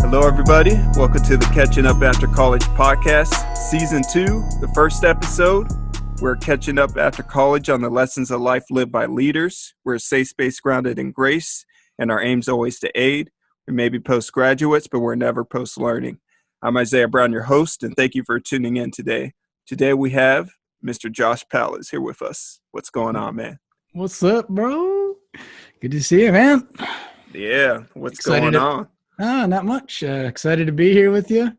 Hello, everybody. Welcome to the Catching Up After College podcast, Season 2, the first episode. We're catching up after college on the lessons of life lived by leaders. We're a safe space grounded in grace, and our aim's always to aid. We may be postgraduates, but we're never post-learning. I'm Isaiah Brown, your host, and thank you for tuning in today. Today we have Mr. Josh Palasz here with us. What's going on, man? What's up, bro? Good to see you, man. Yeah, what's going on? Not much. Excited to be here with you.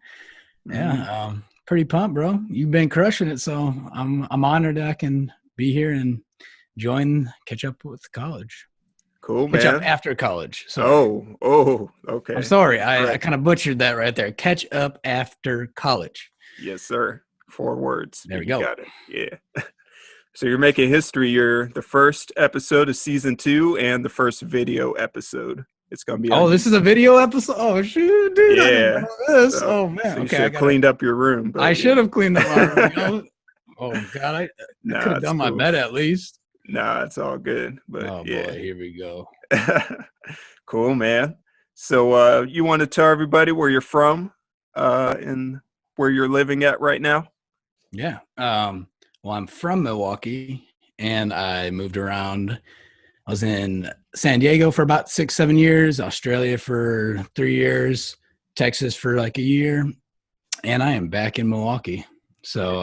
Yeah, pretty pumped, bro. You've been crushing it, so I'm honored that I can be here and catch up with college. Cool, catch man. Up after college. Sorry. Oh, okay. I'm sorry. I kind of butchered that right there. Catch up after college. Yes, sir. 4 words. There we go. Got it. Yeah. So you're making history. You're the first episode of Season 2 and the first video episode. It's going to be. Oh, this is a video episode? Oh, shoot, dude. Yeah. I didn't know this. So, oh, man. So you okay, should have cleaned up your room. I should have cleaned up my room. Oh, God. I could have done my bed at least. Nah, it's all good. But oh, yeah. boy. Here we go. Cool, man. So you want to tell everybody where you're from and where you're living at right now? Yeah. Well, I'm from Milwaukee, and I moved around. I was in San Diego for about 6-7 years, Australia for 3 years, Texas for like a year, and I am back in Milwaukee. So,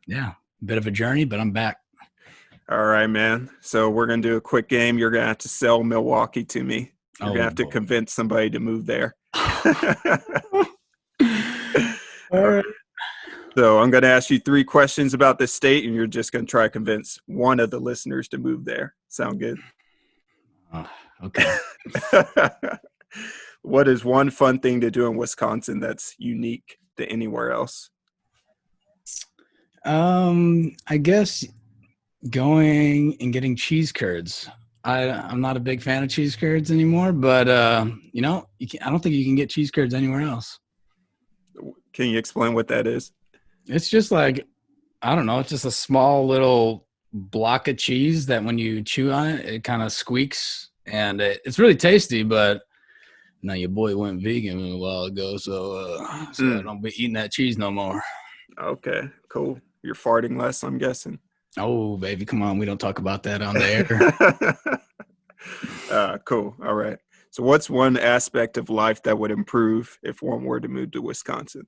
yeah, a bit of a journey, but I'm back. All right, man. So we're going to do a quick game. You're going to have to sell Milwaukee to me. You're going to have to convince somebody to move there. All right. So I'm going to ask you 3 questions about this state, and you're just going to try to convince one of the listeners to move there. Sound good? Okay. What is one fun thing to do in Wisconsin that's unique to anywhere else? I guess going and getting cheese curds. I'm not a big fan of cheese curds anymore, but I don't think you can get cheese curds anywhere else. Can you explain what that is? It's just like, I don't know, it's just a small little block of cheese that when you chew on it, it kind of squeaks, and it's really tasty, but now your boy went vegan a while ago, so I don't be eating that cheese no more. Okay, cool. You're farting less, I'm guessing. Oh, baby, come on. We don't talk about that on the air. Cool. All right. So what's one aspect of life that would improve if one were to move to Wisconsin?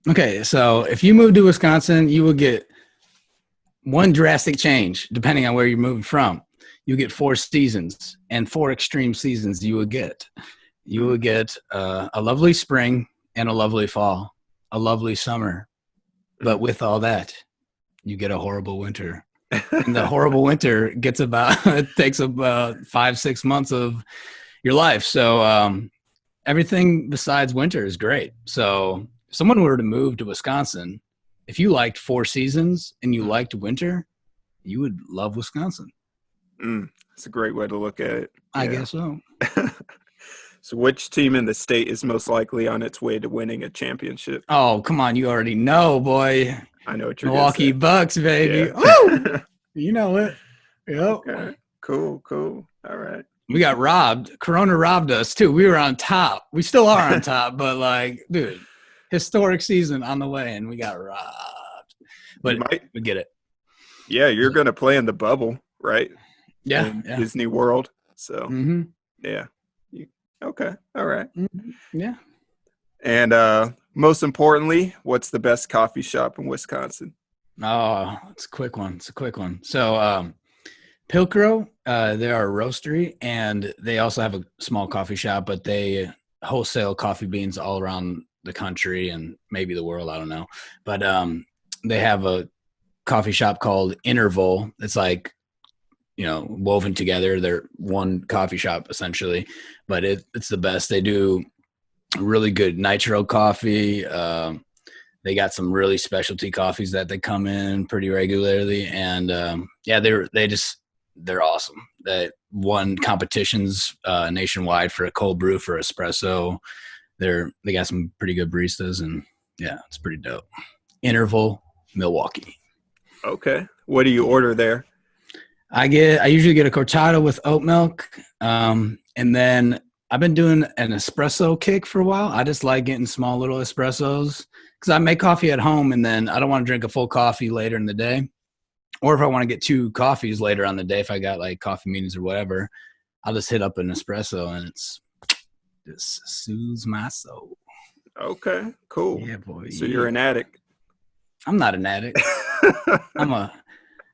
Okay, so if you move to Wisconsin, you will get one drastic change depending on where you're moving from. You get 4 seasons, and 4 extreme seasons you will get. You will get a lovely spring and a lovely fall, a lovely summer. But with all that, you get a horrible winter. And the horrible winter takes about 5-6 months of your life. So everything besides winter is great. So if someone were to move to Wisconsin, if you liked 4 seasons and you liked winter, you would love Wisconsin. That's a great way to look at it. I guess so. So which team in the state is most likely on its way to winning a championship? Oh, come on. You already know, boy. I know what you're Milwaukee Bucks, baby. Yeah. Woo! You know it. Yep. Okay. Cool. All right. We got robbed. Corona robbed us, too. We were on top. We still are on top, but, like, dude, historic season on the way, and we got robbed. But we get it. Yeah, you're going to play in the bubble, right? Yeah. Disney World. So, yeah. Okay. All right. Mm-hmm. Yeah. And most importantly, what's the best coffee shop in Wisconsin? Oh, it's a quick one. So Pilcrow, they are a roastery, and they also have a small coffee shop, but they wholesale coffee beans all around the country and maybe the world. I don't know. But they have a coffee shop called Interval. It's like, woven together. They're one coffee shop essentially, but it's the best. They do really good nitro coffee. They got some really specialty coffees that they come in pretty regularly, and they're awesome. They won competitions nationwide for a cold brew for espresso. They got some pretty good baristas, and yeah, it's pretty dope. Interval, Milwaukee. Okay, what do you order there? I usually get a cortado with oat milk, and then I've been doing an espresso kick for a while. I just like getting small little espressos because I make coffee at home, and then I don't want to drink a full coffee later in the day. Or if I want to get 2 coffees later on the day, if I got like coffee meetings or whatever, I'll just hit up an espresso, and it's just soothes my soul. Okay, cool. Yeah, boy. So you're an addict. I'm not an addict. I'm a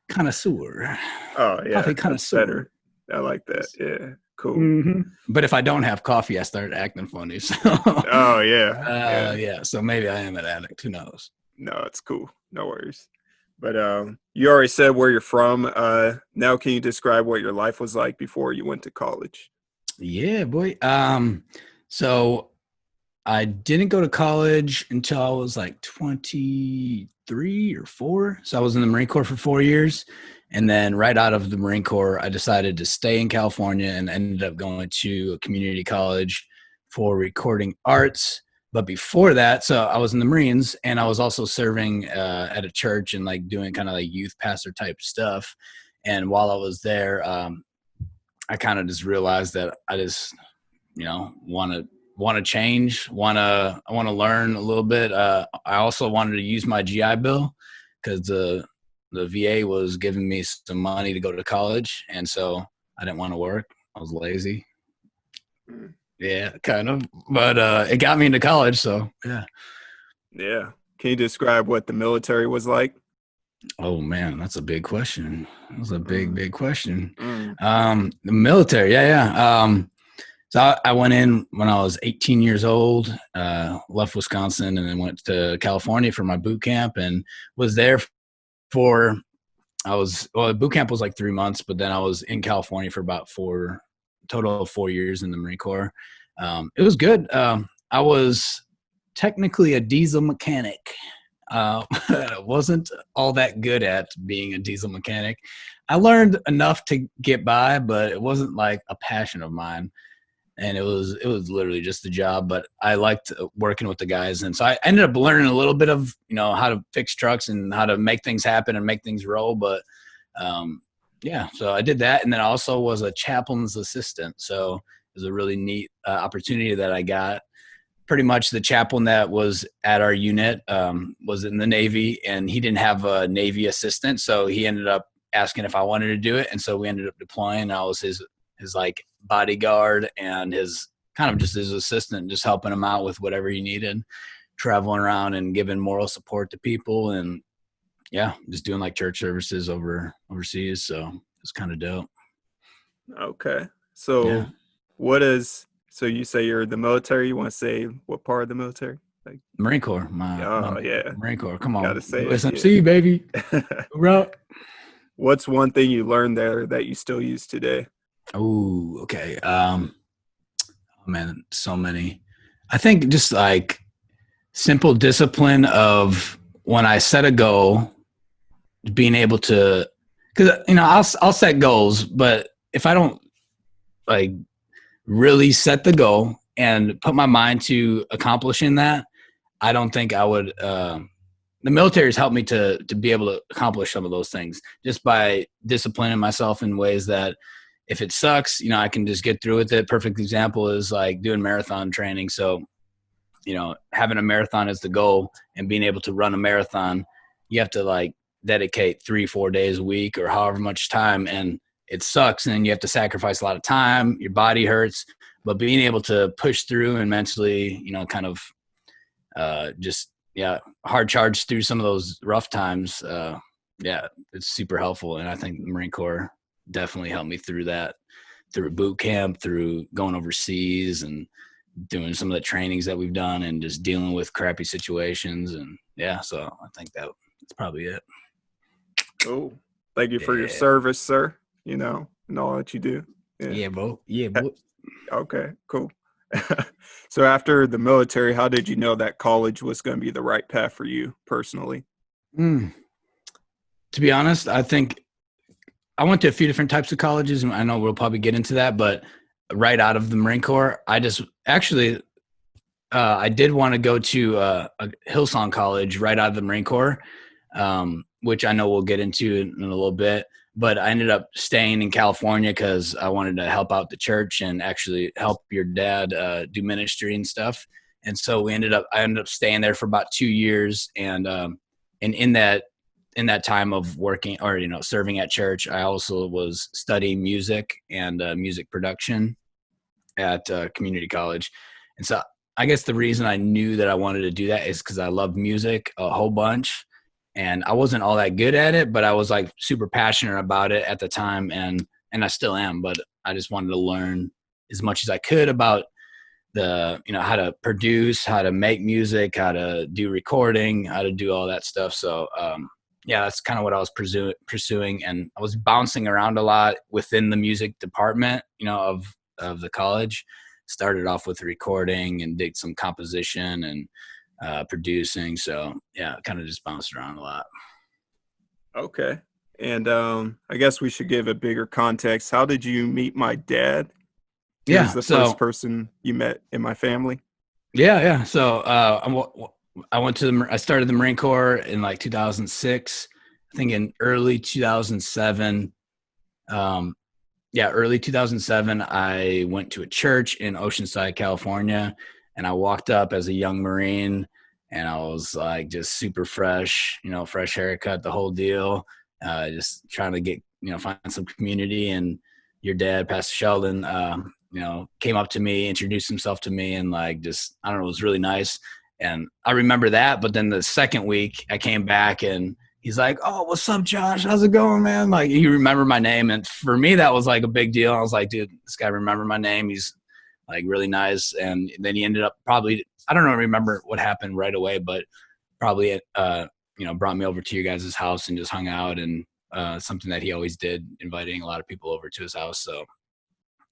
connoisseur. Oh yeah, Coffee that's connoisseur. better. I like that. Yeah, cool. Mm-hmm. But if I don't have coffee, I start acting funny. So. Oh yeah. Yeah. So maybe I am an addict. Who knows? No, it's cool. No worries. But you already said where you're from. Now, can you describe what your life was like before you went to college? Yeah, boy. So I didn't go to college until I was like 23 or 4. So I was in the Marine Corps for 4 years. And then right out of the Marine Corps, I decided to stay in California and ended up going to a community college for recording arts. But before that, so I was in the Marines, and I was also serving at a church and like doing kind of like youth pastor type stuff. And while I was there, I kind of just realized that I just, want to change, I want to learn a little bit. I also wanted to use my GI Bill because the VA was giving me some money to go to college, and so I didn't want to work. I was lazy. Yeah, kind of. But it got me into college, so yeah. Yeah. Can you describe what the military was like? Oh man, that's a big question. That's a big question. Mm. The military, yeah. So I went in when I was 18 years old, left Wisconsin, and then went to California for my boot camp, and was there boot camp was like 3 months, but then I was in California for about total of 4 years in the Marine Corps. It was good. I was technically a diesel mechanic. I wasn't all that good at being a diesel mechanic. I learned enough to get by, but it wasn't like a passion of mine. And it was literally just a job, but I liked working with the guys. And so I ended up learning a little bit of, how to fix trucks and how to make things happen and make things roll. But yeah, so I did that. And then I also was a chaplain's assistant. So it was a really neat opportunity that I got. Pretty much the chaplain that was at our unit was in the Navy, and he didn't have a Navy assistant. So he ended up asking if I wanted to do it. And so we ended up deploying. And I was his like bodyguard and his kind of just his assistant, just helping him out with whatever he needed, traveling around and giving moral support to people. And yeah, just doing like church services overseas. So it's kind of dope. Okay. So yeah. So you say you're the military. You want to say what part of the military? Like Marine Corps. Yeah. Marine Corps. Come on. Gotta say USMC, baby. Hoorah. What's one thing you learned there that you still use today? Oh, okay. Man, so many. I think just like simple discipline of when I set a goal, being able to, because I'll set goals, but if I don't like really set the goal and put my mind to accomplishing that, I don't think I would. The military has helped me to be able to accomplish some of those things just by disciplining myself in ways that if it sucks, I can just get through with it. Perfect example is like doing marathon training. So, having a marathon as the goal and being able to run a marathon, you have to like dedicate 3-4 days a week or however much time, and it sucks. And you have to sacrifice a lot of time. Your body hurts, but being able to push through and mentally, kind of hard charge through some of those rough times. It's super helpful. And I think the Marine Corps definitely helped me through that, through boot camp, through going overseas and doing some of the trainings that we've done and just dealing with crappy situations. And so I think that's probably it. Oh, thank you for your service, sir, and all that you do. Yeah, bro. Okay, cool. So after the military, how did you know that college was going to be the right path for you personally? To be honest, I think I went to a few different types of colleges, and I know we'll probably get into that, but right out of the Marine Corps, I did want to go to a Hillsong college right out of the Marine Corps, which I know we'll get into in a little bit. but I ended up staying in California because I wanted to help out the church and actually help your dad do ministry and stuff. And so I ended up staying there for about 2 years. And in that time of working or, serving at church, I also was studying music and music production at community college. And so I guess the reason I knew that I wanted to do that is because I love music a whole bunch. And I wasn't all that good at it, but I was like super passionate about it at the time. And I still am, but I just wanted to learn as much as I could about how to produce, how to make music, how to do recording, how to do all that stuff. So, that's kind of what I was pursuing. And I was bouncing around a lot within the music department, of the college. Started off with recording and did some composition and producing. So kind of just bounced around a lot. Okay. And I guess we should give a bigger context. How did you meet my dad? He was the first person you met in my family. Yeah. So I started the Marine Corps in like 2006. I think in early 2007. Early 2007, I went to a church in Oceanside, California, and I walked up as a young Marine, and I was like just super fresh, fresh haircut, the whole deal, just trying to get, find some community. And your dad, Pastor Sheldon, came up to me, introduced himself to me, and like just, I don't know, it was really nice. And I remember that. But then the second week I came back and he's like, "Oh, what's up, Josh? How's it going, man?" Like, he remembered my name. And for me, that was like a big deal. I was like, dude, this guy remembered my name. He's like really nice. And then he ended up probably, I don't remember what happened right away, but probably, brought me over to your guys' house and just hung out, and something that he always did, inviting a lot of people over to his house. So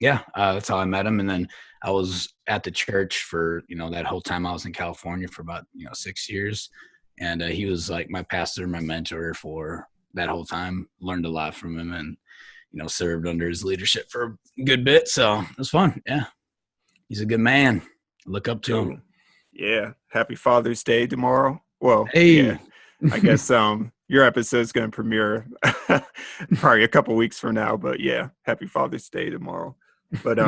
that's how I met him. And then I was at the church for, that whole time I was in California for about, 6 years. And he was like my pastor, my mentor for that whole time. Learned a lot from him and, served under his leadership for a good bit. So it was fun. Yeah. He's a good man. Look up to him. Yeah. Happy Father's Day tomorrow. Well, hey. Yeah. I guess your episode is going to premiere probably a couple weeks from now. But yeah, happy Father's Day tomorrow. But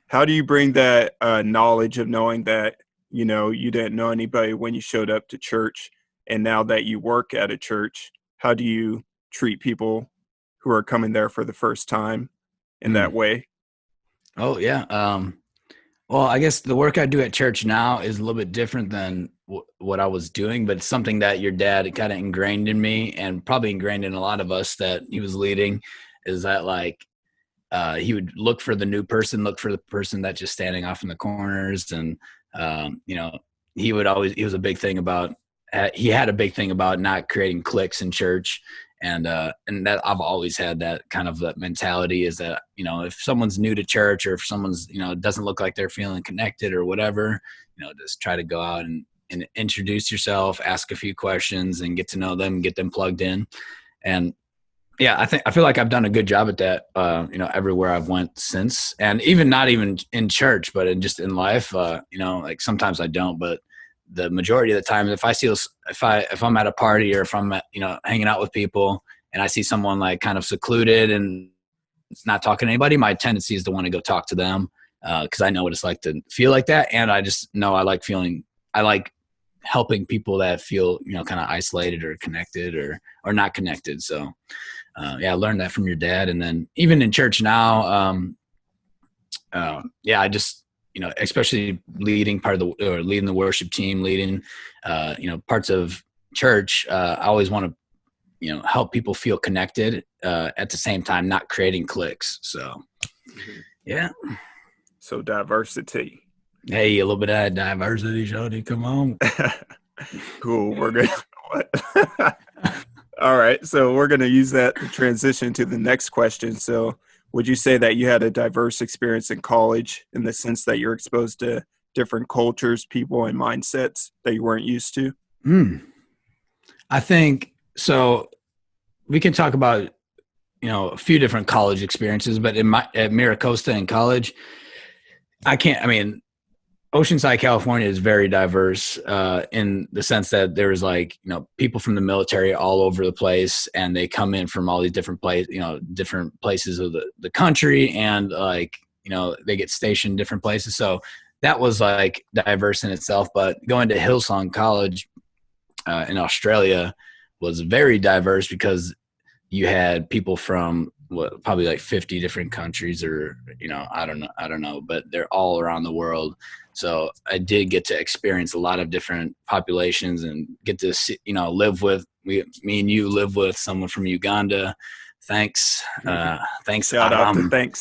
how do you bring that knowledge of knowing that, you didn't know anybody when you showed up to church, and now that you work at a church, how do you treat people who are coming there for the first time in that way? Oh, yeah. Well, I guess the work I do at church now is a little bit different than what I was doing, but it's something that your dad kind of ingrained in me, and probably ingrained in a lot of us that he was leading, is that like he would look for the new person, look for the person that's just standing off in the corners. And, he was a big thing about, he had a big thing about not creating cliques in church. And that I've always had that kind of that mentality, is that, if someone's new to church, or if someone's, doesn't look like they're feeling connected or whatever, just try to go out and introduce yourself, ask a few questions, and get to know them, get them plugged in. And I feel like I've done a good job at that, everywhere I've went since, and even not even in church, but just in life, like sometimes I don't, but the majority of the time, if I'm at a party, or if I'm hanging out with people, and I see someone like kind of secluded and it's not talking to anybody, my tendency is to want to go talk to them, because I know what it's like to feel like that. And I just know I like helping people that feel, kind of isolated or connected or not connected. So, I learned that from your dad. And then even in church now, I just, especially leading leading the worship team, leading, parts of church, I always want to, help people feel connected, at the same time, not creating cliques. So, yeah. So diversity. Hey, a little bit of diversity, Jody. Come on. Cool. We're good. All right. So we're going to use that to transition to the next question. So would you say that you had a diverse experience in college, in the sense that you're exposed to different cultures, people, and mindsets that you weren't used to? I think so. We can talk about, a few different college experiences, but at Miracosta in college, Oceanside, California is very diverse in the sense that there's like, people from the military all over the place, and they come in from all these different different places of the country, and like, they get stationed different places. So that was like diverse in itself. But going to Hillsong College in Australia was very diverse because you had people from probably like 50 different countries, or I don't know, but they're all around the world. So I did get to experience a lot of different populations and get to see, live with me and you live with someone from Uganda. Thanks. Shout out to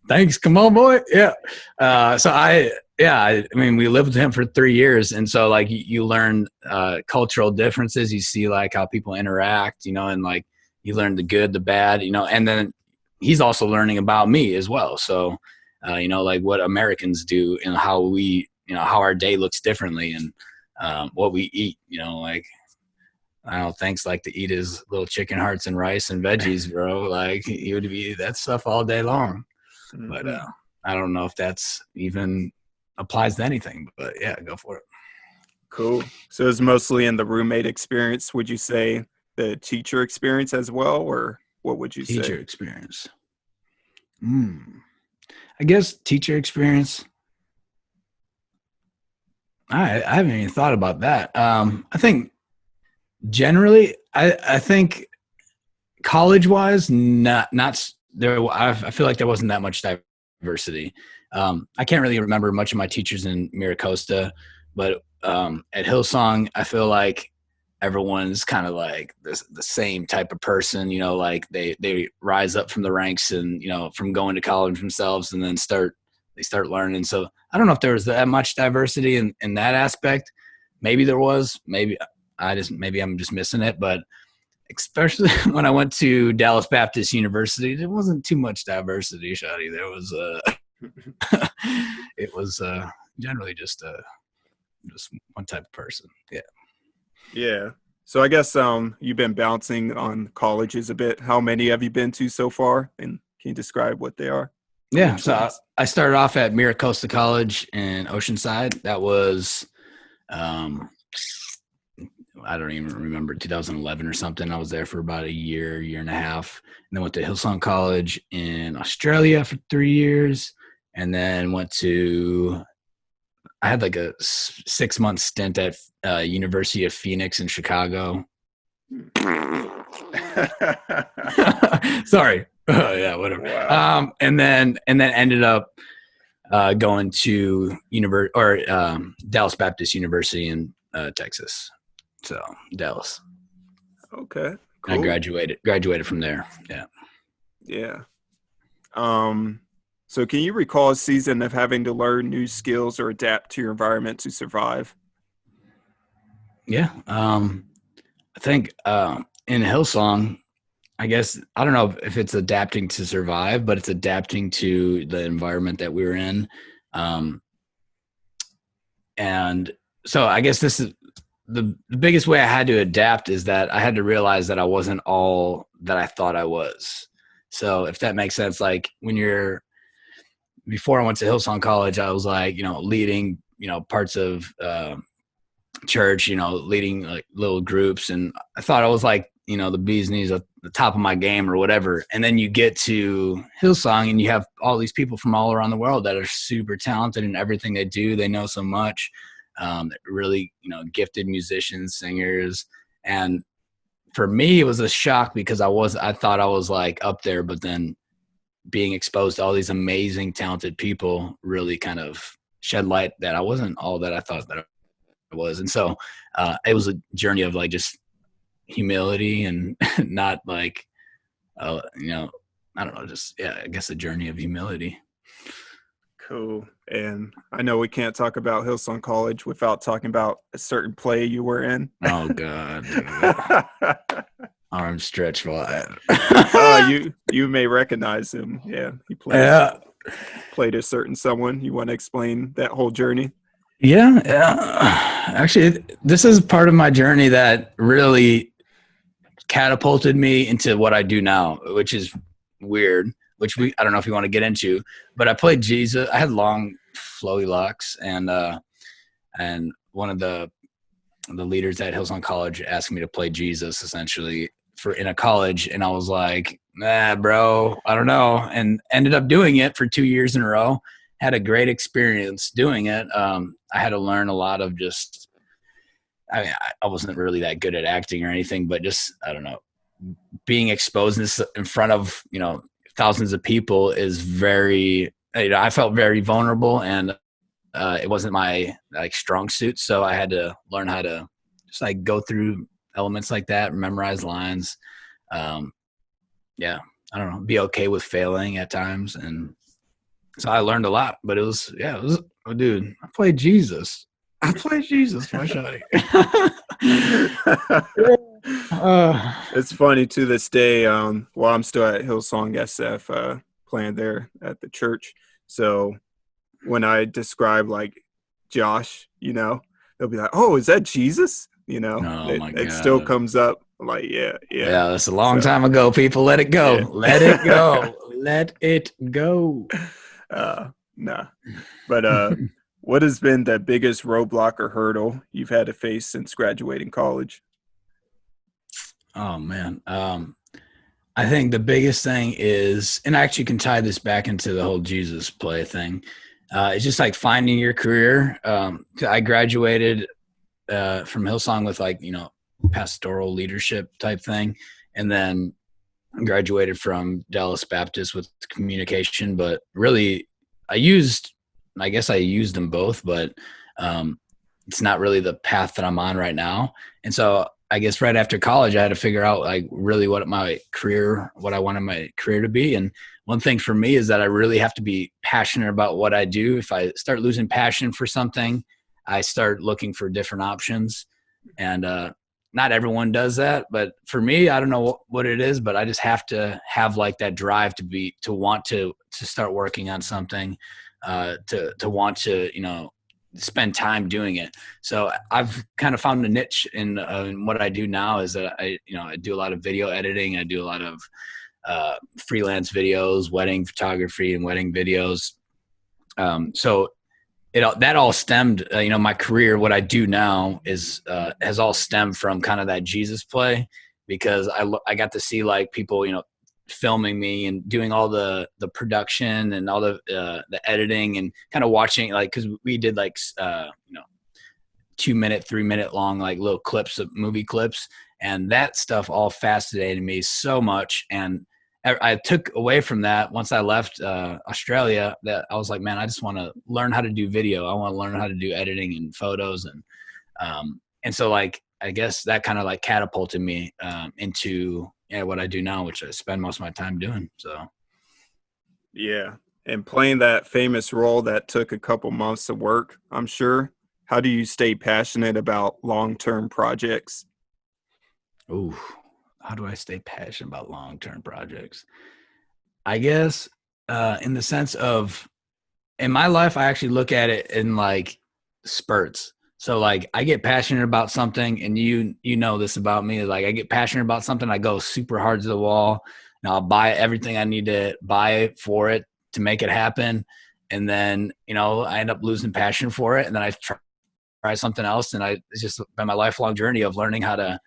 Thanks. Come on, boy. Yeah. I mean, we lived with him for 3 years. And so like you learn cultural differences. You see like how people interact, and like you learn the good, the bad, and then he's also learning about me as well. So, like what Americans do and how we, how our day looks differently, and what we eat, like, I don't thanks like to eat his little chicken hearts and rice and veggies, bro. Like he would eat that stuff all day long. Mm-hmm. But I don't know if that's even applies to anything, but yeah, go for it. Cool. So it's mostly in the roommate experience. Would you say the teacher experience as well, or what would you say? Teacher experience. I guess teacher experience. I haven't even thought about that. I think generally, I think college-wise, not there. I feel like there wasn't that much diversity. I can't really remember much of my teachers in Miracosta, but at Hillsong, I feel like everyone's kind of like the same type of person, like they rise up from the ranks and, from going to college themselves, and then they start learning. So I don't know if there was that much diversity in that aspect. Maybe there was, maybe I'm just missing it, but especially when I went to Dallas Baptist University, there wasn't too much diversity, Shadi. There was, it was generally just one type of person. Yeah. Yeah. So I guess you've been bouncing on colleges a bit. How many have you been to so far? And can you describe what they are? Yeah. So I started off at Miracosta College in Oceanside. That was, I don't even remember, 2011 or something. I was there for about a year and a half. And then went to Hillsong College in Australia for 3 years. And then I had like a 6-month stint at University of Phoenix in Chicago. Sorry. Yeah, whatever. Wow. And then ended up going to Dallas Baptist University in Texas. So Dallas. Okay. Cool. I graduated from there. Yeah. Yeah. So can you recall a season of having to learn new skills or adapt to your environment to survive? Yeah. I think in Hillsong, I guess, I don't know if it's adapting to survive, but it's adapting to the environment that we were in. And so I guess this is the biggest way I had to adapt, is that I had to realize that I wasn't all that I thought I was. So if that makes sense, like before I went to Hillsong College, I was like, leading, parts of church, leading like little groups. And I thought I was like, the bee's knees at the top of my game or whatever. And then you get to Hillsong and you have all these people from all around the world that are super talented in everything they do. They know so much, really, gifted musicians, singers. And for me, it was a shock because I thought I was like up there, but then being exposed to all these amazing, talented people really kind of shed light that I wasn't all that I thought that I was. And so it was a journey of like just humility and not like, I don't know, just, I guess a journey of humility. Cool. And I know we can't talk about Hillsong College without talking about a certain play you were in. Oh, God. Arm stretch wide. You may recognize him. Yeah, he played a certain someone. You want to explain that whole journey? Yeah. Actually, this is part of my journey that really catapulted me into what I do now, which is weird. I don't know if you want to get into, but I played Jesus. I had long flowy locks, and one of the leaders at Hillsong College asked me to play Jesus essentially in a college, and I was like, nah, bro, I don't know, and ended up doing it for 2 years in a row. Had a great experience doing it. I had to learn a lot of just, I wasn't really that good at acting or anything, but just, I don't know, being exposed in front of, thousands of people is very, I felt very vulnerable, and it wasn't my strong suit. So I had to learn how to just go through elements like that, memorize lines. Yeah, I don't know, be okay with failing at times. And so I learned a lot, but it was, dude, I played Jesus. My shawty. It's funny to this day. Well, I'm still at Hillsong SF, playing there at the church. So when I describe Josh, they'll be like, "Oh, is that Jesus?" Oh my God. It still comes up. Like, yeah. That's a long time ago. People, let it go. Yeah. Let it go. Let it go. Nah. But what has been the biggest roadblock or hurdle you've had to face since graduating college? Oh man. I think the biggest thing is, and I actually can tie this back into the whole Jesus play thing. It's just finding your career. I graduated from Hillsong with pastoral leadership type thing, and then graduated from Dallas Baptist with communication. But really, I used them both, but it's not really the path that I'm on right now. And so I guess right after college, I had to figure out really what I wanted my career to be. And one thing for me is that I really have to be passionate about what I do. If I start losing passion for something, I start looking for different options. And not everyone does that, but for me, I don't know what it is, but I just have to have that drive to want to start working on something, to want to, spend time doing it. So I've kind of found a niche in what I do now is that I do a lot of video editing. I do a lot of freelance videos, wedding photography and wedding videos. So that all stemmed, my career, what I do now has all stemmed from kind of that Jesus play, because I got to see people, filming me and doing all the production and all the editing, and kind of watching, cause we did 2 minute, 3 minute long, little clips of movie clips. And that stuff all fascinated me so much. And I took away from that once I left Australia, that I was like, man, I just want to learn how to do video. I want to learn how to do editing and photos. And so I guess that kind of catapulted me into what I do now, which I spend most of my time doing. So. Yeah. And playing that famous role that took a couple months of work, I'm sure. How do you stay passionate about long-term projects? Ooh. How do I stay passionate about long-term projects? I guess in the sense of, in my life, I actually look at it in spurts. So I get passionate about something, and you know this about me. I get passionate about something, I go super hard to the wall, and I'll buy everything I need to buy for it to make it happen. And then, I end up losing passion for it, and then I try something else. And it's just been my lifelong journey of learning how to,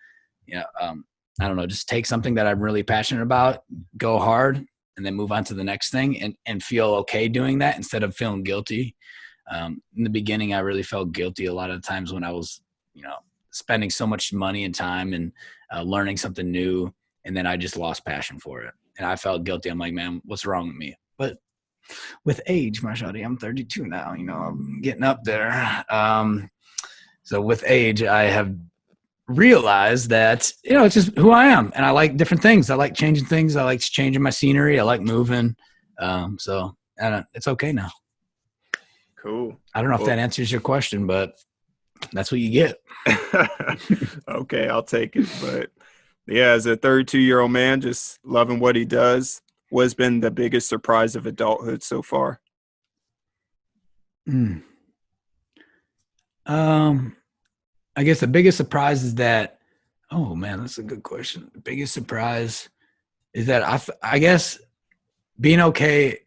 I don't know, just take something that I'm really passionate about, go hard, and then move on to the next thing, and feel okay doing that instead of feeling guilty. In the beginning, I really felt guilty a lot of times when I was, spending so much money and time and learning something new, and then I just lost passion for it. And I felt guilty. I'm like, man, what's wrong with me? But with age, my shawty, I'm 32 now, I'm getting up there. So with age, I have realize that it's just who I am, and I like different things. I like changing things. I like changing my scenery. I like moving. So it's okay now. Cool. I don't know if that answers your question, but that's what you get. Okay, I'll take it. But yeah, as a 32-year-old man, just loving what he does, what's been the biggest surprise of adulthood so far? I guess the biggest surprise is that, oh man, that's a good question. The biggest surprise is that I guess being okay,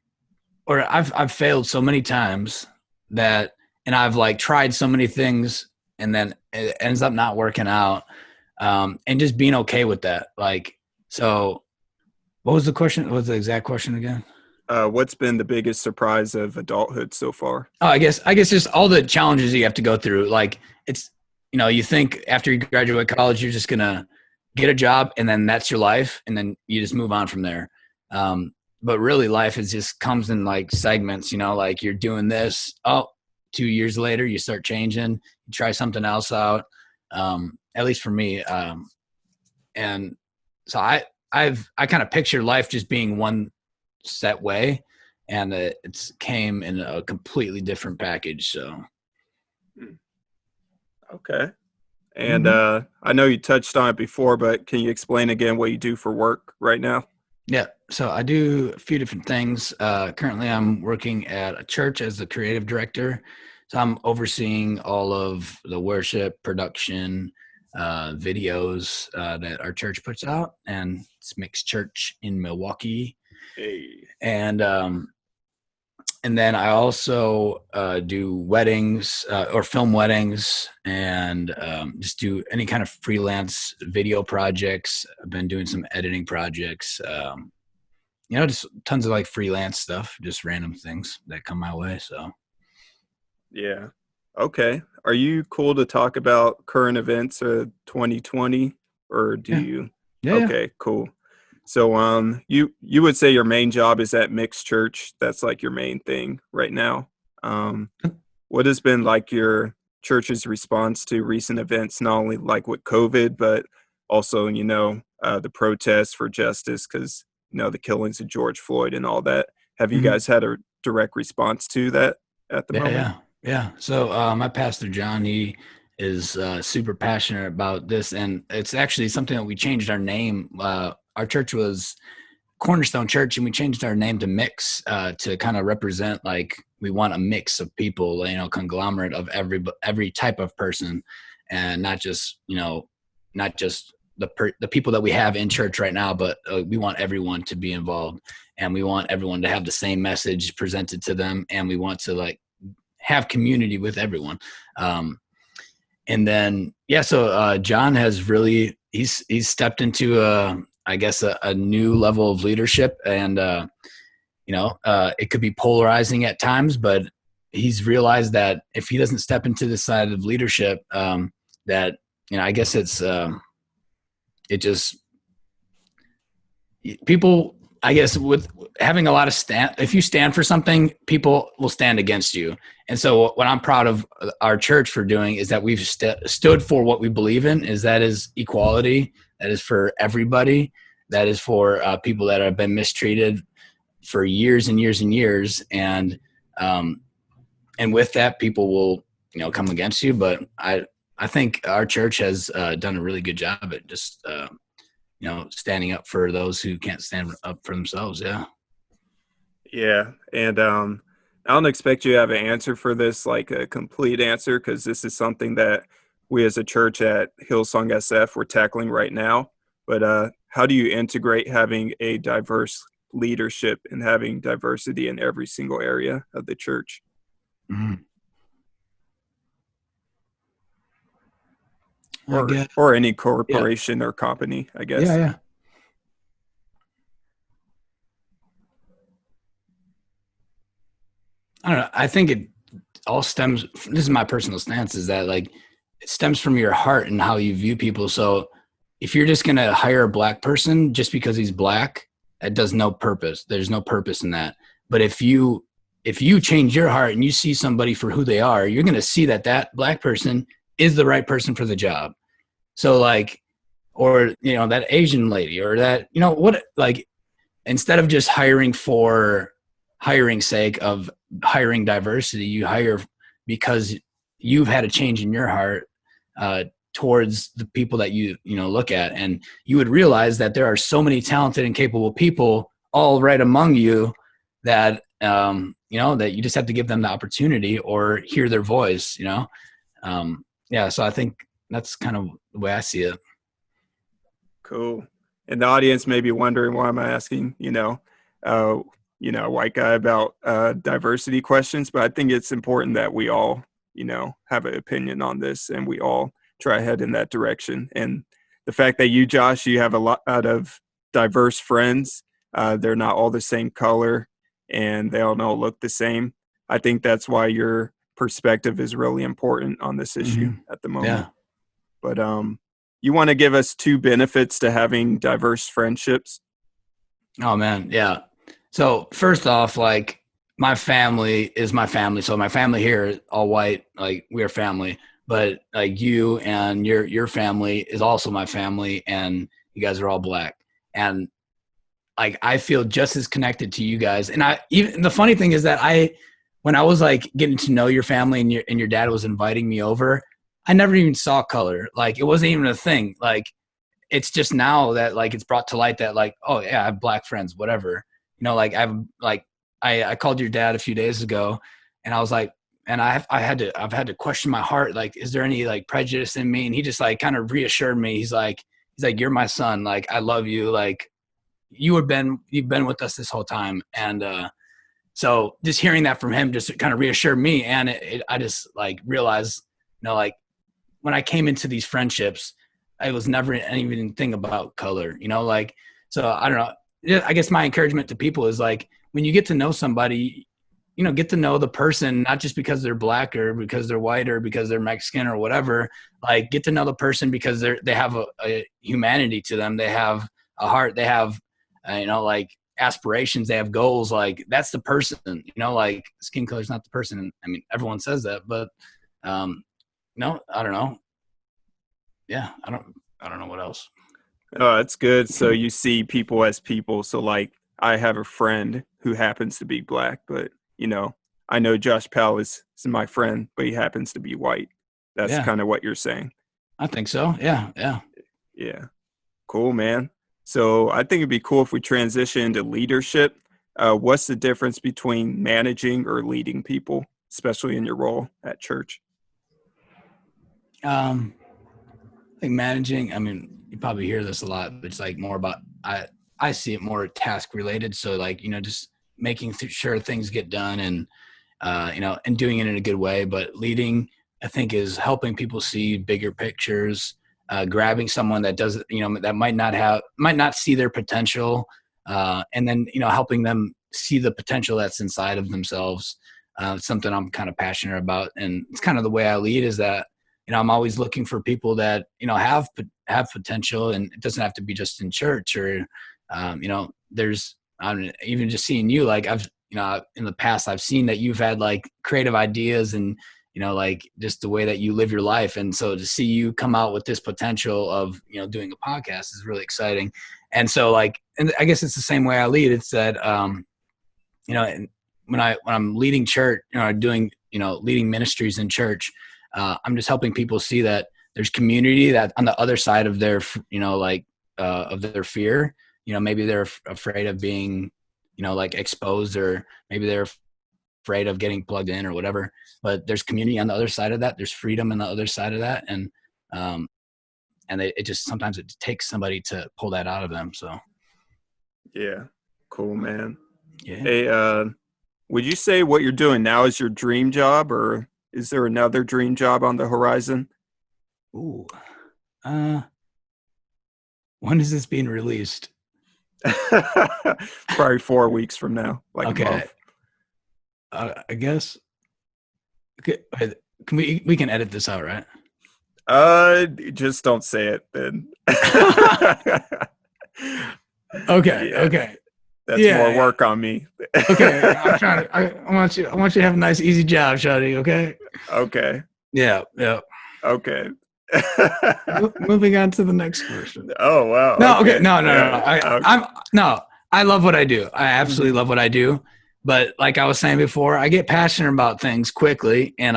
or I've failed so many times, and I've like tried so many things and then it ends up not working out. And just being okay with that. Like, so what was the question? What was the exact question again? What's been the biggest surprise of adulthood so far? Oh, I guess just all the challenges you have to go through. Like it's, you think after you graduate college, you're just going to get a job and then that's your life. And then you just move on from there. But really life is just comes in like segments, like you're doing this. Oh, 2 years later, you start changing, you try something else out. At least for me. And so I kind of picture life just being one set way, and it's came in a completely different package. So, okay. And I know you touched on it before, but can you explain again what you do for work right now? Yeah. So I do a few different things. Currently, I'm working at a church as the creative director. So I'm overseeing all of the worship, production, videos that our church puts out, and it's Mixed Church in Milwaukee. Hey. And then I also do weddings or film weddings, and just do any kind of freelance video projects. I've been doing some editing projects, just tons of like freelance stuff, just random things that come my way. So, yeah. Okay. Are you cool to talk about current events of 2020, or do you? Yeah. Okay, cool. So, you would say your main job is at Mixed Church. That's like your main thing right now. What has been like your church's response to recent events, not only like with COVID, but also, the protests for justice because, the killings of George Floyd and all that. Have you guys had a direct response to that at the moment? Yeah. So my pastor, John, he is super passionate about this. And it's actually something that we changed our name. Our church was Cornerstone Church, and we changed our name to Mix to kind of represent, like, we want a mix of people, conglomerate of every type of person, and not just the people that we have in church right now, but we want everyone to be involved, and we want everyone to have the same message presented to them, and we want to like have community with everyone. And then, so John has really, he's stepped into a new level of leadership, and it could be polarizing at times, but he's realized that if he doesn't step into this side of leadership, that, I guess it just, people, I guess, with having a lot of if you stand for something, people will stand against you. And so what I'm proud of our church for doing is that we've stood for what we believe in, that is equality. That is for everybody. That is for people that have been mistreated for years and years and years. And with that, people will, come against you. But I think our church has done a really good job at just, standing up for those who can't stand up for themselves. Yeah. Yeah. And I don't expect you to have an answer for this, like a complete answer, because this is something that we as a church at Hillsong SF we're tackling right now. But how do you integrate having a diverse leadership and having diversity in every single area of the church? Mm-hmm. Or any corporation or company, I guess. Yeah. I don't know. I think it all stems, this is my personal stance, is that like it stems from your heart and how you view people. So if you're just going to hire a black person just because he's black, that does no purpose. There's no purpose in that. But if you change your heart and you see somebody for who they are, you're going to see that black person is the right person for the job. So like, or, that Asian lady, or that, instead of just hiring for hiring's sake of hiring diversity, you hire because you've had a change in your heart towards the people that you look at, and you would realize that there are so many talented and capable people all right among you that that you just have to give them the opportunity or hear their voice. So I think that's kind of the way I see it. Cool. And the audience may be wondering, why am I asking, a white guy about diversity questions, but I think it's important that we all, have an opinion on this and we all try to head in that direction. And the fact that you, Josh, you have a lot of diverse friends, they're not all the same color and they all don't look the same. I think that's why your perspective is really important on this issue at the moment. Yeah. But you want to give us 2 benefits to having diverse friendships? Oh man, yeah. So first off, like my family is my family. So my family here is all white, like we're family. But like you and your family is also my family, and you guys are all black. And like I feel just as connected to you guys. And even the funny thing is that when I was like getting to know your family and your dad was inviting me over, I never even saw color. Like it wasn't even a thing. Like it's just now that like it's brought to light that like, oh yeah, I have black friends, whatever. Like I called your dad a few days ago and I was like, and I've had to question my heart. Like, is there any like prejudice in me? And he just like kind of reassured me. He's like, you're my son. Like, I love you. Like you've been with us this whole time. And, so just hearing that from him just kind of reassured me. And I just like realized, like when I came into these friendships, I was never anything about color, like, so I don't know. I guess my encouragement to people is like, when you get to know somebody, get to know the person, not just because they're black or because they're white or because they're Mexican or whatever, like get to know the person because they have a humanity to them. They have a heart. They have, like aspirations. They have goals. Like that's the person, like skin color is not the person. I mean, everyone says that, but, no, I don't know. Yeah. I don't know what else. Oh, that's good. So you see people as people. So like I have a friend who happens to be black, but I know Josh Palasz is my friend, but he happens to be white. That's kind of what you're saying. I think so. Yeah. Yeah. Yeah. Cool, man. So I think it'd be cool if we transition into leadership. What's the difference between managing or leading people, especially in your role at church? I think managing, I mean, you probably hear this a lot, but it's like more about, I see it more task related. So like, just making sure things get done and, and doing it in a good way. But leading, I think, is helping people see bigger pictures, grabbing someone that doesn't, that might not see their potential. And then, helping them see the potential that's inside of themselves. Something I'm kind of passionate about. And it's kind of the way I lead is that, I'm always looking for people that, have potential, and it doesn't have to be just in church or, there's, even just seeing you, like I've, in the past, I've seen that you've had like creative ideas and, like just the way that you live your life. And so to see you come out with this potential of, doing a podcast is really exciting. And so like, and I guess it's the same way I lead. It's that, and when I'm leading church, doing, leading ministries in church, I'm just helping people see that there's community that on the other side of their, of their fear, maybe they're afraid of being, like exposed, or maybe they're afraid of getting plugged in or whatever, but there's community on the other side of that. There's freedom on the other side of that. And it just, sometimes it takes somebody to pull that out of them. So. Yeah. Cool, man. Yeah. Hey, would you say what you're doing now is your dream job, or is there another dream job on the horizon? Ooh. When is this being released? Probably 4 weeks from now, like a month. I guess. Okay, can we can edit this out, right? Just don't say it then. Okay. Yeah. Okay. That's more work on me. Okay. I want you to have a nice, easy job, Shadi. Okay. Okay. Yeah. Yeah. Okay. Moving on to the next question. Oh wow. No. Okay. No. Yeah. I love what I do. I absolutely love what I do. But like I was saying before, I get passionate about things quickly, and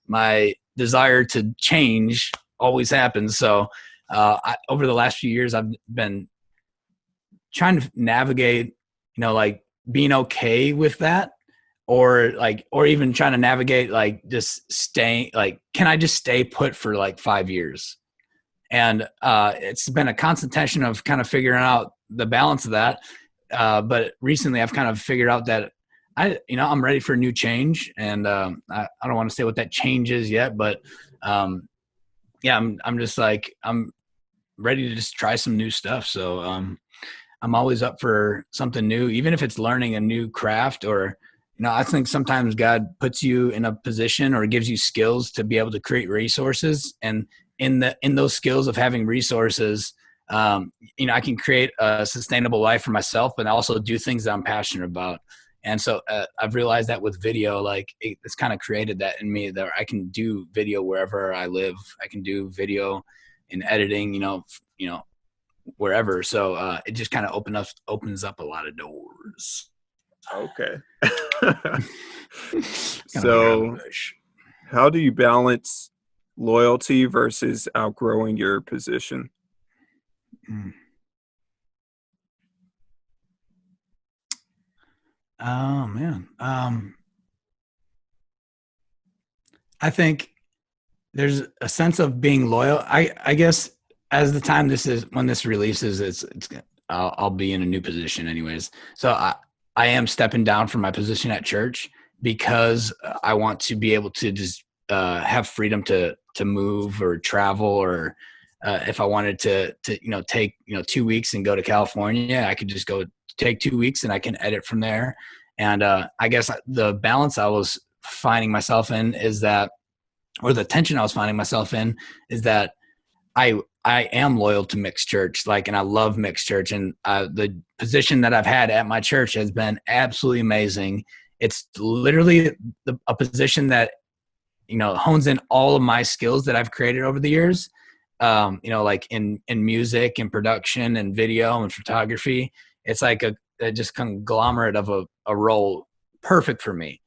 my desire to change always happens. So over the last few years, I've been trying to navigate, like being okay with that, or even trying to navigate, like just staying, like, can I just stay put for like 5 years? And it's been a constant tension of kind of figuring out the balance of that. but recently I've kind of figured out that I'm ready for a new change, and I don't want to say what that change is yet, but I'm just like, I'm ready to just try some new stuff. So I'm always up for something new, even if it's learning a new craft, or I think sometimes God puts you in a position or gives you skills to be able to create resources, and in those skills of having resources, I can create a sustainable life for myself, but also do things that I'm passionate about. And so I've realized that with video, like it's kind of created that in me, that I can do video wherever I live. I can do video in editing, wherever. So it just kind of opens up a lot of doors. Okay. So how do you balance loyalty versus outgrowing your position? Oh man. I think there's a sense of being loyal. I guess as the time when this releases, I'll be in a new position anyways. So I am stepping down from my position at church because I want to be able to just have freedom to move or travel, or if I wanted to take 2 weeks and go to California, I could just go take 2 weeks and I can edit from there. And I guess the balance I was finding myself in is that, or the tension I was finding myself in, is that I am loyal to mixed church, and I love mixed church, and the position that I've had at my church has been absolutely amazing. It's literally a position that hones in all of my skills that I've created over the years. Like in music and production and video and photography. It's like a just conglomerate of a role, perfect for me.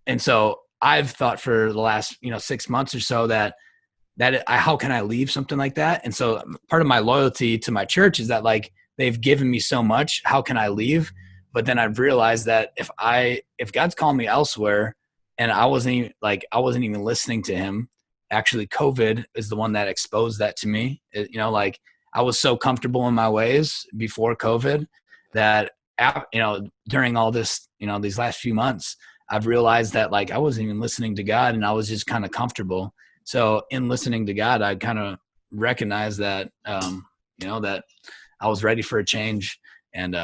And so I've thought for the last 6 months or so that how can I leave something like that? And so part of my loyalty to my church is that they've given me so much. How can I leave? But then I've realized that if God's calling me elsewhere, and I wasn't even listening to him. Actually, COVID is the one that exposed that to me. I was so comfortable in my ways before COVID that during all this, these last few months, I've realized that I wasn't even listening to God, and I was just kind of comfortable. So in listening to God, I kind of recognized that, that I was ready for a change. And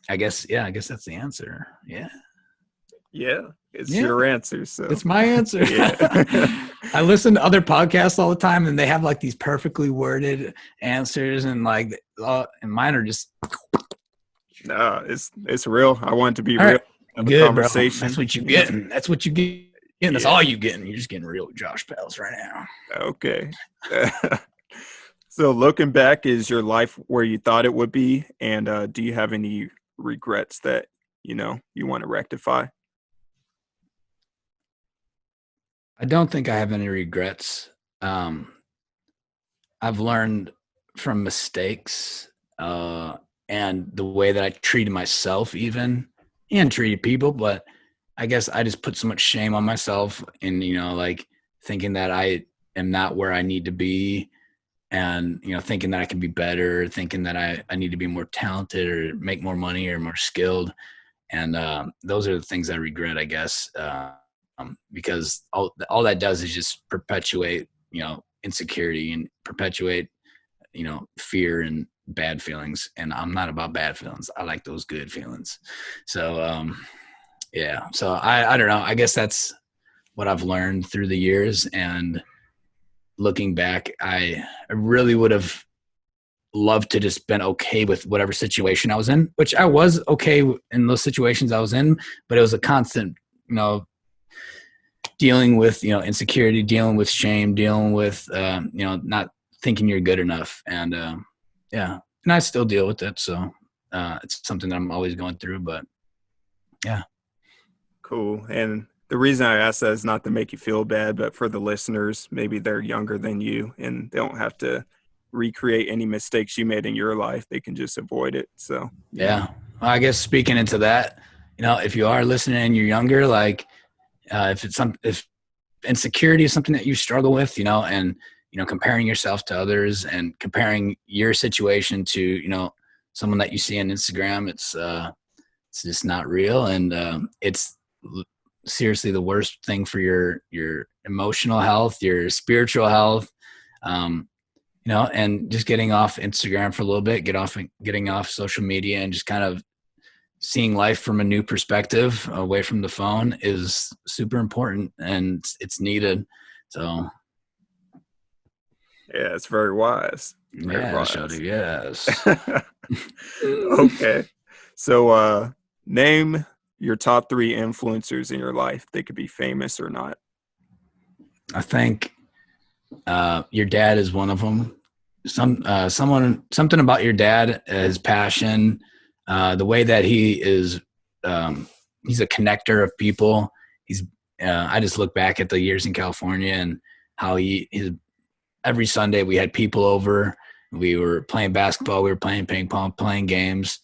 I guess that's the answer. Yeah. Yeah. It's your answer. So it's my answer. I listen to other podcasts all the time, and they have these perfectly worded answers, and and mine are just. No, it's real. I want it to be all real. Right. Good, conversation. Bro. That's what you getting. That's what you get. That's all you getting. You're just getting real with Josh Palasz right now. Okay. So looking back, is your life where you thought it would be? And do you have any regrets that, you want to rectify? I don't think I have any regrets. I've learned from mistakes and the way that I treated myself even, and treated people, but I guess I just put so much shame on myself and, thinking that I am not where I need to be, and, thinking that I can be better, thinking that I need to be more talented or make more money or more skilled. And those are the things I regret, I guess, because all that does is just perpetuate, insecurity, and perpetuate, fear and bad feelings. And I'm not about bad feelings. I like those good feelings. So, yeah. So I don't know. I guess that's what I've learned through the years. And looking back, I really would have loved to just been okay with whatever situation I was in, which I was okay in those situations I was in, but it was a constant, dealing with, insecurity, dealing with shame, dealing with, not thinking you're good enough. And, yeah. And I still deal with it. So, it's something that I'm always going through, but yeah. Cool. And the reason I ask that is not to make you feel bad, but for the listeners, maybe they're younger than you and they don't have to recreate any mistakes you made in your life. They can just avoid it. So, yeah. Well, I guess speaking into that, if you are listening and you're younger, if insecurity is something that you struggle with, and, comparing yourself to others and comparing your situation to, someone that you see on Instagram. It's just not real. And it's seriously the worst thing for your emotional health, your spiritual health, and just getting off Instagram for a little bit, getting off social media and just kind of seeing life from a new perspective away from the phone is super important, and it's needed. So yeah, it's very wise. Yes. Okay. So name your top 3 influencers in your life. They could be famous or not. I think your dad is one of them. Something about your dad, his passion, the way that he is, he's a connector of people. I just look back at the years in California and how every Sunday we had people over. We were playing basketball. We were playing ping pong, playing games.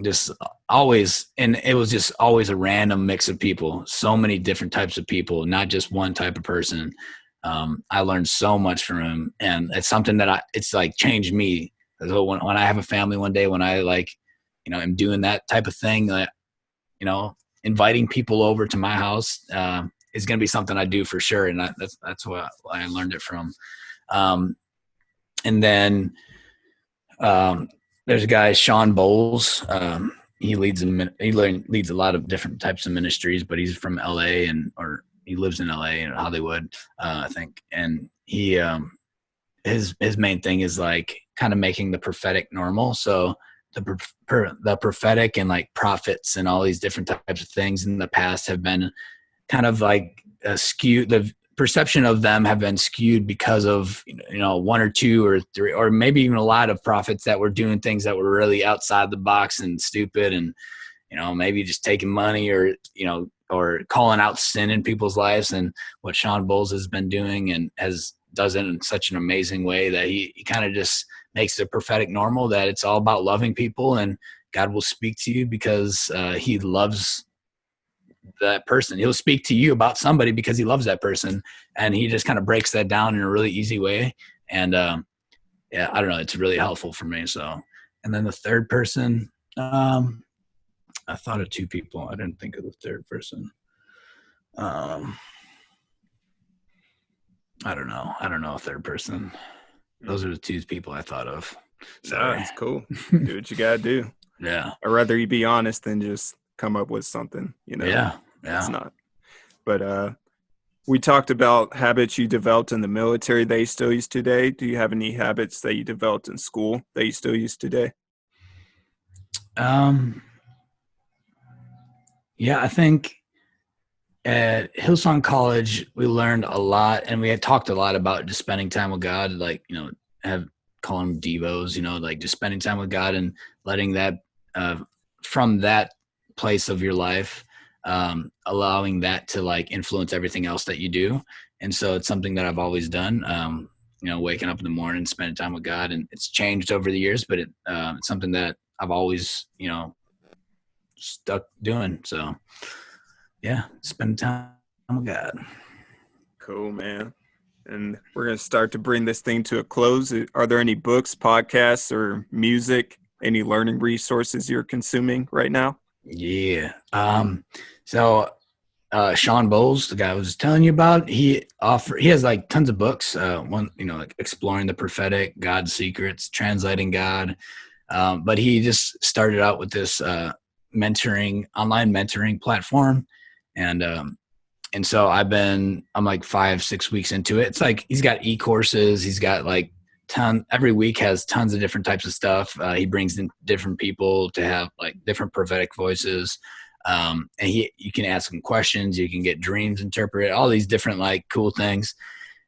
Just always, and it was just always a random mix of people. So many different types of people, not just one type of person. I learned so much from him, and it's something that it's like changed me. So when I have a family one day, when I am doing that type of thing, inviting people over to my house is going to be something I do for sure. And that's what I learned it from. And then there's a guy, Sean Bowles. He leads a lot of different types of ministries, but he's from LA or he lives in LA and Hollywood, I think. And he, his main thing is like kind of making the prophetic normal. So the prophetic and like prophets and all these different types of things in the past have been kind of like skewed. The perception of them have been skewed because of, one or two or three, or maybe even a lot of prophets that were doing things that were really outside the box and stupid and, maybe just taking money or calling out sin in people's lives. And what Sean Bowles has been doing and does it in such an amazing way that he kind of just makes the prophetic normal, that it's all about loving people and God will speak to you because he loves that person. He'll speak to you about somebody because he loves that person. And he just kind of breaks that down in a really easy way. And I don't know. It's really helpful for me. So, and then the third person, I thought of 2 people. I didn't think of the third person. I don't know. A third person. Those are the 2 people I thought of. Sorry. That's cool. Do what you got to do. Yeah. I'd rather you be honest than just come up with something, Yeah. It's not. But we talked about habits you developed in the military that you still use today. Do you have any habits that you developed in school that you still use today? Yeah, I think at Hillsong College, we learned a lot, and we had talked a lot about just spending time with God, like, call them devos, like just spending time with God and letting that, from that place of your life, allowing that to like influence everything else that you do. And so it's something that I've always done, waking up in the morning, spending time with God, and it's changed over the years, but it's something that I've always, stuck doing. So yeah, spend time with God. Cool, man. And we're going to start to bring this thing to a close. Are there any books, podcasts, or music, any learning resources you're consuming right now? Yeah. So Sean Bowles, the guy I was telling you about, he has like tons of books. One, like Exploring the Prophetic, God's Secrets, Translating God. But he just started out with this online mentoring platform. And so I'm like 5-6 weeks into it. It's like, he's got e-courses. He's got like every week has tons of different types of stuff. He brings in different people to have like different prophetic voices. And you can ask him questions. You can get dreams interpreted, all these different like cool things.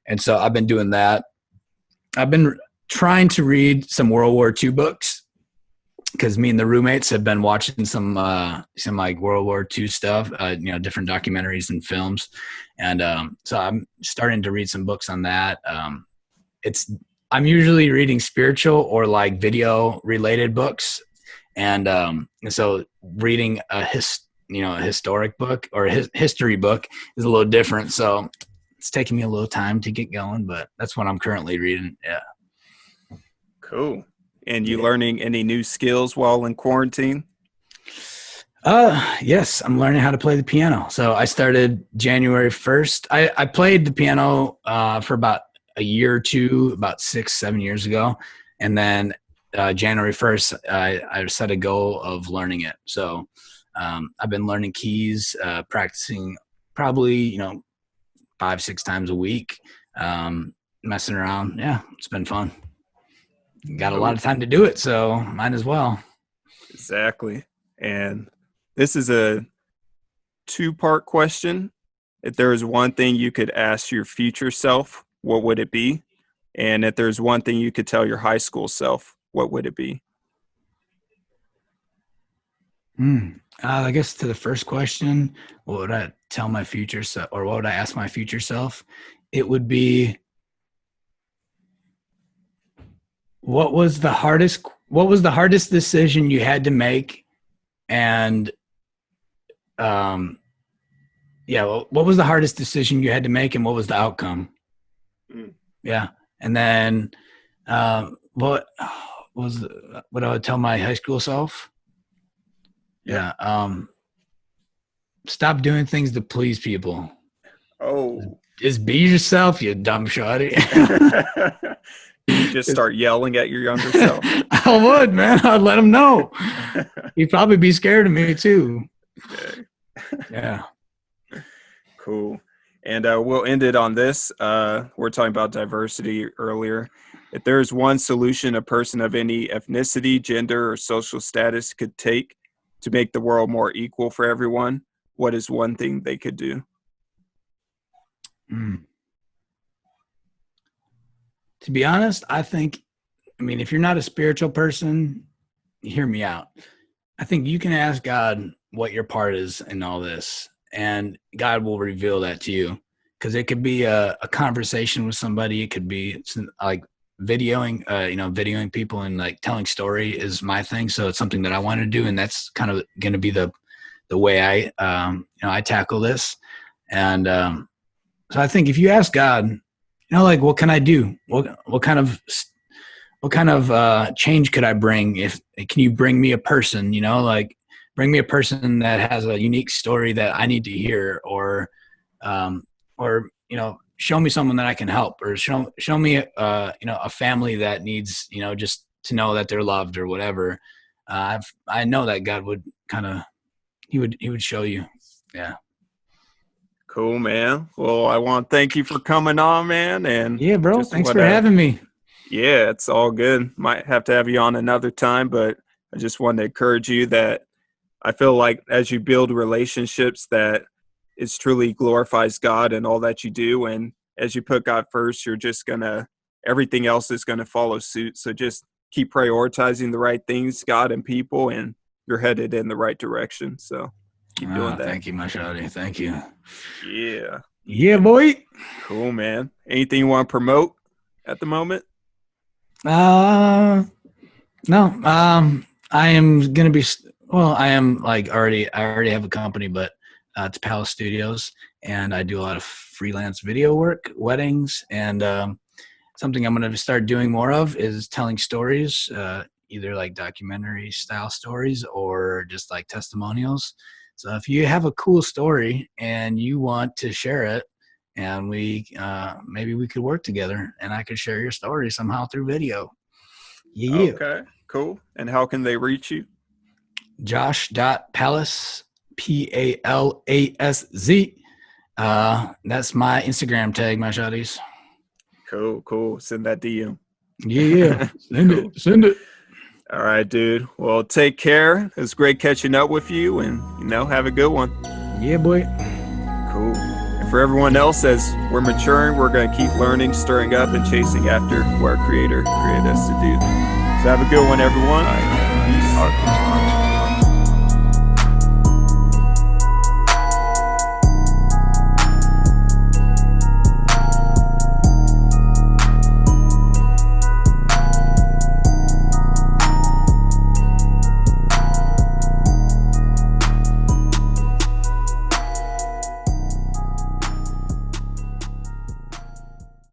And so I've been doing that. I've been trying to read some World War II books, because me and the roommates have been watching some like World War II stuff, different documentaries and films. And so I'm starting to read some books on that. I'm usually reading spiritual or like video related books. And so reading a historic book or a history book is a little different. So it's taking me a little time to get going, but that's what I'm currently reading. Yeah. Cool. And you learning any new skills while in quarantine? Yes, I'm learning how to play the piano. So I started January 1st. I played the piano for about a year or two, about 6-7 years ago. And then January 1st, I set a goal of learning it. So I've been learning keys, practicing probably, 5-6 times a week, messing around. Yeah, it's been fun. Got a lot of time to do it, so might as well. Exactly. And this is a 2-part question. If there is one thing you could ask your future self, what would it be? And if there's one thing you could tell your high school self, what would it be? I guess to the first question, what would I tell my future self, or what would I ask my future self? It would be, what was the hardest decision you had to make? And what was the hardest decision you had to make, and what was the outcome? Yeah. And then what I would tell my high school self? Yeah. Stop doing things to please people. Oh. Just be yourself, you dumb shawty. You just start yelling at your younger self. I would, man. I'd let him know. He'd probably be scared of me too. Okay. Yeah. Cool. And we'll end it on this. We're talking about diversity earlier. If there's one solution a person of any ethnicity, gender, or social status could take to make the world more equal for everyone, what is one thing they could do? To be honest, if you're not a spiritual person, hear me out. I think you can ask God what your part is in all this, and God will reveal that to you. Because it could be a conversation with somebody. It could be like videoing people, and like telling story is my thing. So it's something that I want to do, and that's kind of going to be the way I tackle this. And so I think if you ask God, what can I do? What kind of change could I bring? Can you bring me a person? Bring me a person that has a unique story that I need to hear, or show me someone that I can help, or show me a family that needs just to know that they're loved or whatever. I know that God would he would show you. Yeah. Cool, man. Well, I want to thank you for coming on, man. And yeah, bro. Thanks for having me. Yeah, it's all good. Might have to have you on another time, but I just wanted to encourage you that I feel like as you build relationships, that it truly glorifies God and all that you do. And as you put God first, everything else is going to follow suit. So just keep prioritizing the right things, God and people, and you're headed in the right direction. So keep doing that. Thank you, my shawty. Thank you. Yeah. Yeah, boy. Cool, man. Anything you want to promote at the moment? No. I am going to be, I am I already have a company, but it's Palasz Studios, and I do a lot of freelance video work, weddings, and something I'm going to start doing more of is telling stories, either like documentary style stories or just like testimonials. So if you have a cool story and you want to share it, and maybe we could work together, and I could share your story somehow through video. Yeah. Okay, cool. And how can they reach you? Josh.Palasz, Palaszz. That's my Instagram tag, my shawties. Cool. Send that DM. Yeah. Send it. All right, dude. Well, take care. It was great catching up with you, and have a good one. Yeah, boy. Cool. And for everyone else, as we're maturing, we're going to keep learning, stirring up, and chasing after what our Creator created us to do. So have a good one, everyone. Peace.